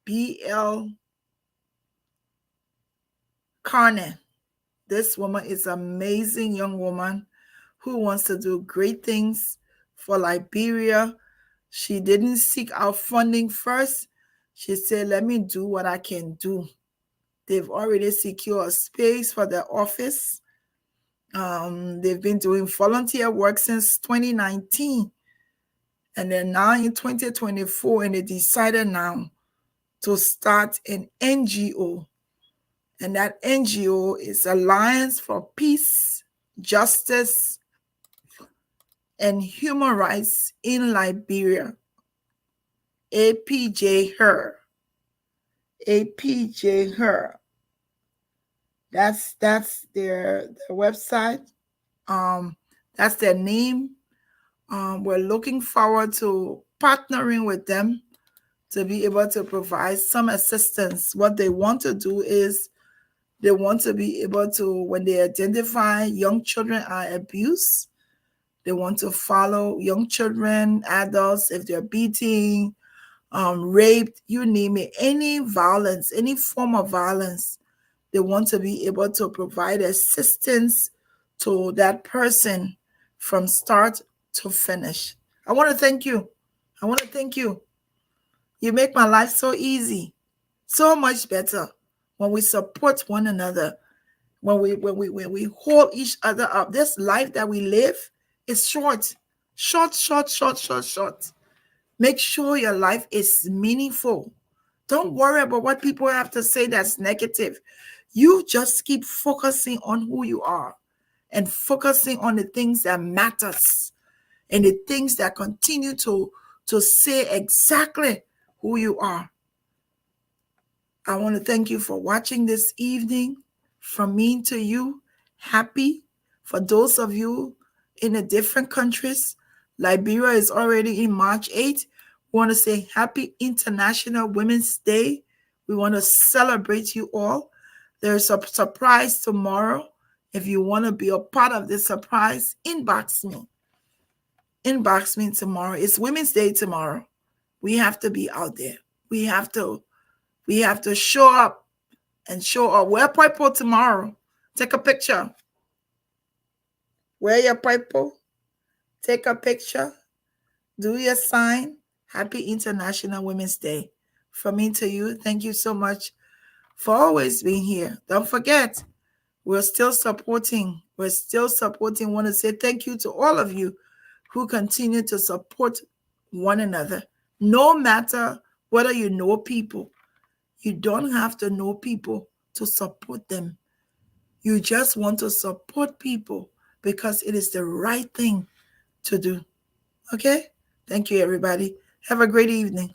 B.L. Karneh. This woman is an amazing young woman who wants to do great things for Liberia. She didn't seek out funding first. She said, let me do what I can do. They've already secured a space for their office. They've been doing volunteer work since 2019. And then now in 2024, and they decided now to start an NGO. And that NGO is Alliance for Peace, Justice, and Human Rights in Liberia. APJ-HER. APJ-HER. That's their website. That's their name. We're looking forward to partnering with them to be able to provide some assistance. What they want to do is they want to be able to, when they identify young children are abused, they want to follow young children, adults, if they're beating, raped, you name it, any violence, any form of violence. They want to be able to provide assistance to that person from start to finish. I want to thank you. I want to thank you. You make my life so easy, so much better when we support one another, when we hold each other up. This life that we live is short, short, short, short, short, short. Make sure your life is meaningful. Don't worry about what people have to say that's negative. You just keep focusing on who you are and focusing on the things that matters and the things that continue to say exactly who you are. I want to thank you for watching this evening. From me to you, happy. For those of you in the different countries, Liberia is already in March 8th. We want to say happy International Women's Day. We want to celebrate you all. There's a surprise tomorrow. If you want to be a part of this surprise, inbox me. Inbox me tomorrow. It's Women's Day tomorrow. We have to be out there. We have to show up and show up. Wear purple tomorrow. Take a picture. Wear your purple. Take a picture. Do your sign. Happy International Women's Day. From me to you, thank you so much for always being here. Don't forget, we're still supporting. We're still supporting. Want to say thank you to all of you who continue to support one another. No matter whether you know people, you don't have to know people to support them. You just want to support people because it is the right thing to do. Okay? Thank you, everybody. Have a great evening.